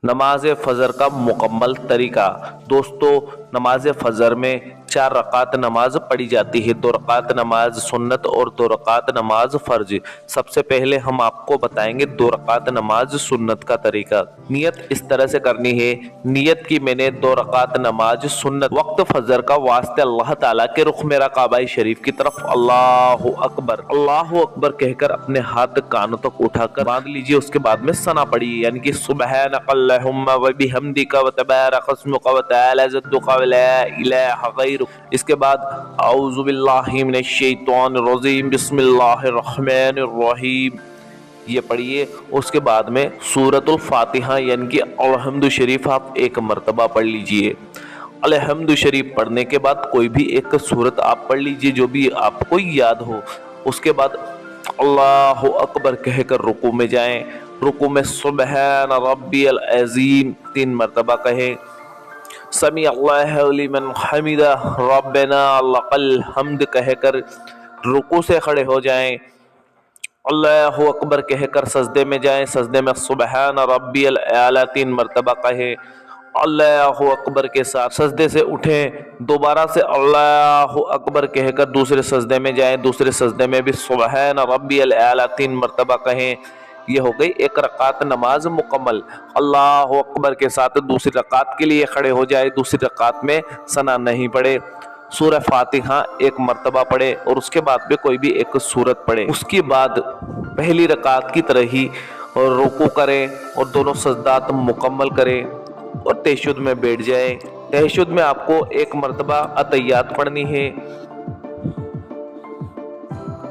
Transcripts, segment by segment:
نماز فجر کا مکمل طریقہ۔ دوستو، نماز فجر میں 4 رکعت نماز پڑھی جاتی ہے، 2 رکعت نماز سنت اور 2 رکعت نماز فرض۔ سب سے پہلے ہم آپ کو بتائیں گے 2 رکعت نماز سنت کا طریقہ۔ نیت اس طرح سے کرنی ہے، نیت کی میں نے 2 رکعت نماز سنت وقت فجر کا واسطے اللہ تعالیٰ کے رخ میرا کعبہ شریف کی طرف اللہ اکبر کہہ کر اپنے ہاتھ کانوں تک اٹھا کر باندھ لیجئے۔ اس کے بعد میں ثنا پڑھیے، یعنی کہ سبحانک اللہم و بحمدک و تبارک اسمک و تعالی جدک و لا الہ غیرک۔ اس کے بعد اعوذ باللہ من الشیطان الرجیم بسم اللہ الرحمن الرحیم یہ پڑھیے۔ اس کے بعد میں سورۃ الفاتحہ یعنی کہ الحمد شریف آپ 1 مرتبہ پڑھ لیجئے۔ الحمد شریف پڑھنے کے بعد کوئی بھی ایک سورت آپ پڑھ لیجئے جو بھی آپ کو یاد ہو۔ اس کے بعد اللہ اکبر کہہ کر رکوع میں جائیں۔ رکوع میں سبحان ربی العظیم 3 مرتبہ کہیں، سمیع اللہ لمن حمدہ ربنا لک الحمد کہہ کر رکوع سے کھڑے ہو جائیں۔ اللہ اکبر کہہ کر سجدے میں جائیں، سجدے میں سبحان ربی الاعلی 3 مرتبہ کہیں، اللہ اکبر کے ساتھ سجدے سے اٹھیں، دوبارہ سے اللہ اکبر کہہ کر دوسرے سجدے میں جائیں، دوسرے سجدے میں بھی سبحان ربی الاعلی 3 مرتبہ کہیں۔ یہ ہو گئی 1 رکعت نماز مکمل۔ اللہ اکبر کے ساتھ دوسری رکعت کے لیے کھڑے ہو جائے، دوسری رکعت میں ثنا نہیں پڑھے، سورہ فاتحہ 1 مرتبہ پڑھے اور اس کے بعد بھی کوئی بھی ایک سورت پڑھے۔ اس کے بعد پہلی رکعت کی طرح ہی رکوع کریں اور دونوں سجدات مکمل کریں اور تہجد میں بیٹھ جائیں۔ تہجد میں آپ کو 1 مرتبہ اتحیات پڑھنی ہے،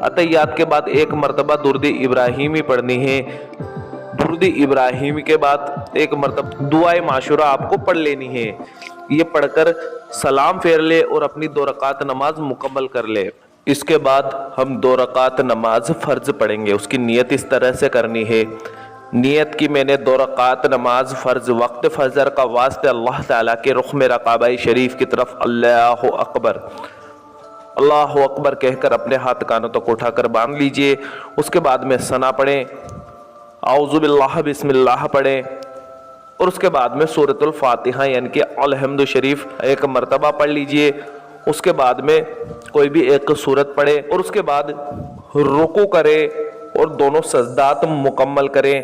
اتحیات کے بعد 1 مرتبہ درود ابراہیمی پڑھنی ہے، درود ابراہیمی کے بعد 1 مرتبہ دعائے معاشورہ آپ کو پڑھ لینی ہے۔ یہ پڑھ کر سلام پھیر لے اور اپنی 2 رکعت نماز مکمل کر لے۔ اس کے بعد ہم 2 رکعت نماز فرض پڑھیں گے۔ اس کی نیت اس طرح سے کرنی ہے، نیت کی میں نے 2 رکعت نماز فرض وقت فجر کا واسطے اللہ تعالیٰ کے رخ میرا کعبہ شریف کی طرف اللہ اکبر کہہ کر اپنے ہاتھ کانوں تک اٹھا کر باندھ لیجئے۔ اس کے بعد میں ثنا پڑھیں، اعوذ باللہ بسم اللہ پڑھیں اور اس کے بعد میں سورۃ الفاتحہ یعنی کہ الحمد شریف 1 مرتبہ پڑھ لیجئے۔ اس کے بعد میں کوئی بھی ایک سورت پڑھے اور اس کے بعد رکوع کرے اور دونوں سجدات مکمل کریں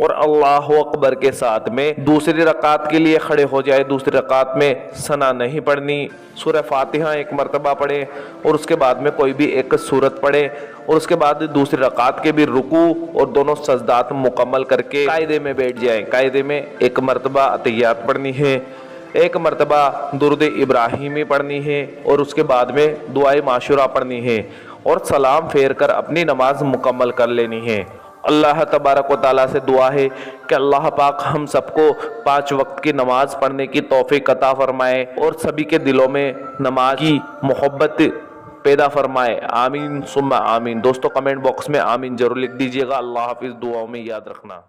اور اللہ اکبر کے ساتھ میں دوسری رکعت کے لیے کھڑے ہو جائے۔ دوسری رکعت میں ثنا نہیں پڑھنی، سورہ فاتحہ 1 مرتبہ پڑھے اور اس کے بعد میں کوئی بھی ایک سورت پڑھے اور اس کے بعد دوسری رکعت کے بھی رکوع اور دونوں سجدات مکمل کر کے قاعدے میں بیٹھ جائیں۔ قاعدے میں 1 مرتبہ اتحیات پڑھنی ہے، 1 مرتبہ درود ابراہیمی پڑھنی ہے اور اس کے بعد میں دعائے معاشورہ پڑھنی ہے اور سلام پھیر کر اپنی نماز مکمل کر لینی ہے۔ اللہ تبارک و تعالیٰ سے دعا ہے کہ اللہ پاک ہم سب کو 5 وقت کی نماز پڑھنے کی توفیق عطا فرمائے اور سبھی کے دلوں میں نماز کی محبت پیدا فرمائے، آمین ثم آمین۔ دوستو کمنٹ باکس میں آمین ضرور لکھ دیجیے گا۔ اللہ حافظ، دعاؤں میں یاد رکھنا۔